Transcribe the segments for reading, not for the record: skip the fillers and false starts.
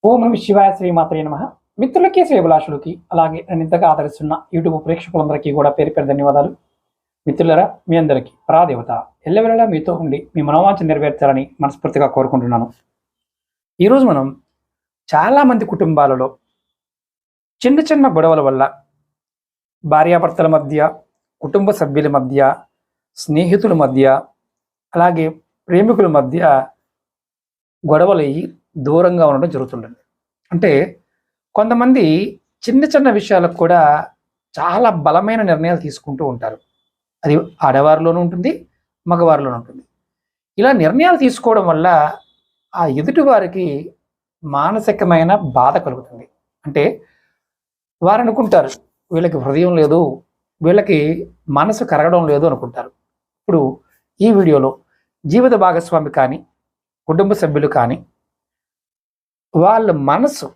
ఓం నమ శివాయ శ్రీమాత్రే నమః. మిత్రులకి శ్రేభిలాషులకి అలాగే నన్ను ఇంతగా ఆదరిస్తున్న యూట్యూబ్ ప్రేక్షకులందరికీ కూడా పేరు పేరు ధన్యవాదాలు. మిత్రులరా, మీ అందరికీ పరాదేవత ఎల్లవేళలా మీతో ఉండి మీ మనోవాంఛ నెరవేర్చాలని మనస్ఫూర్తిగా కోరుకుంటున్నాను. ఈరోజు మనం చాలామంది కుటుంబాలలో చిన్న చిన్న గొడవల వల్ల భార్యాభర్తల మధ్య, కుటుంబ సభ్యుల మధ్య, స్నేహితుల మధ్య, అలాగే ప్రేమికుల మధ్య గొడవలయ్యి దూరంగా ఉండడం జరుగుతుంటుంది. అంటే కొంతమంది చిన్న చిన్న విషయాలకు కూడా చాలా బలమైన నిర్ణయాలు తీసుకుంటూ ఉంటారు. అది ఆడవారిలోనూ ఉంటుంది, మగవారిలోనూ ఉంటుంది. ఇలా నిర్ణయాలు తీసుకోవడం వల్ల ఆ ఎదుటి వారికి మానసికమైన బాధ కలుగుతుంది. అంటే వారు అనుకుంటారు, వీళ్ళకి హృదయం లేదు, వీళ్ళకి మనసు కరగడం లేదు అనుకుంటారు. ఇప్పుడు ఈ వీడియోలో జీవిత భాగస్వామి కానీ, కుటుంబ సభ్యులు కానీ వాళ్ళ మనసు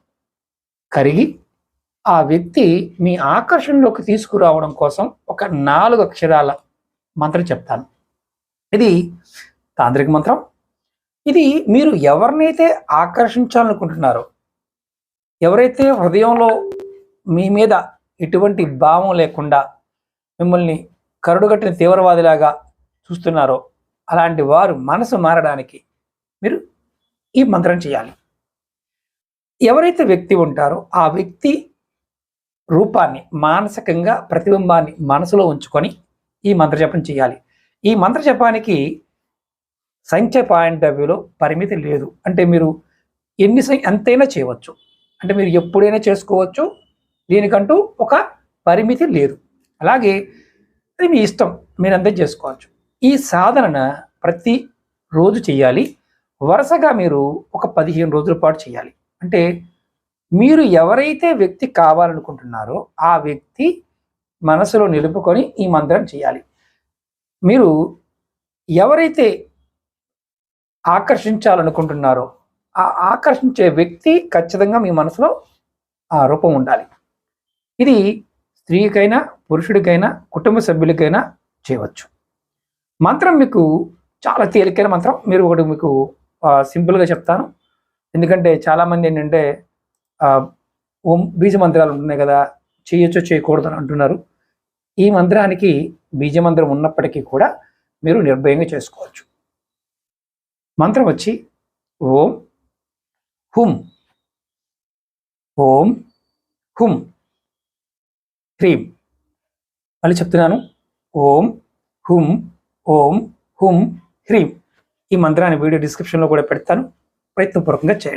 కరిగి ఆ వ్యక్తి మీ ఆకర్షణలోకి తీసుకురావడం కోసం ఒక 4 అక్షరాల మంత్రం చెప్తాను. ఇది తాంత్రిక మంత్రం. ఇది మీరు ఎవరినైతే ఆకర్షించాలనుకుంటున్నారో, ఎవరైతే హృదయంలో మీ మీద ఎటువంటి భావం లేకుండా మిమ్మల్ని కరుడుగట్టిన తీవ్రవాదిలాగా చూస్తున్నారో అలాంటి వారు మనసు మారడానికి మీరు ఈ మంత్రం చేయాలి. ఎవరైతే వ్యక్తి ఉంటారో ఆ వ్యక్తి రూపాన్ని, మానసికంగా ప్రతిబింబాన్ని మనసులో ఉంచుకొని ఈ మంత్రజపం చేయాలి. ఈ మంత్రజపానికి సంఖ్య పాయింట్ ఆఫ్ వ్యూలో పరిమితి లేదు. అంటే మీరు ఎంతైనా చేయవచ్చు. అంటే మీరు ఎప్పుడైనా చేసుకోవచ్చు. దీనికంటూ ఒక పరిమితి లేదు. అలాగే అది మీ ఇష్టం, మీరు అంతే చేసుకోవచ్చు. ఈ సాధన ప్రతి రోజు చేయాలి. వరుసగా మీరు ఒక 15 రోజుల పాటు చేయాలి. అంటే మీరు ఎవరైతే వ్యక్తి కావాలనుకుంటున్నారో ఆ వ్యక్తి మనసులో నిలుపుకొని ఈ మంత్రం చేయాలి. మీరు ఎవరైతే ఆకర్షించాలనుకుంటున్నారో ఆ ఆకర్షించే వ్యక్తి ఖచ్చితంగా మీ మనసులో ఆ రూపం ఉండాలి. ఇది స్త్రీకైనా, పురుషుడికైనా, కుటుంబ సభ్యులకైనా చేయవచ్చు. మంత్రం మీకు చాలా తేలికైన మంత్రం. మీరు ఒకటి మీకు సింపుల్గా చెప్తాను. ఎందుకంటే చాలామంది ఏంటంటే ఓం బీజ మంత్రాలు ఉంటున్నాయి కదా, చేయొచ్చో చేయకూడదు అని అంటున్నారు. ఈ మంత్రానికి బీజ మంత్రం ఉన్నప్పటికీ కూడా మీరు నిర్భయంగా చేసుకోవచ్చు. మంత్రం వచ్చి ఓం హుం ఓం హుం హ్రీం. మళ్ళీ చెప్తున్నాను, ఓం హుం ఓం హుం హ్రీం. ఈ మంత్రాన్ని వీడియో డిస్క్రిప్షన్లో కూడా పెడతాను. ప్రయత్నపూర్వకంగా చేయండి.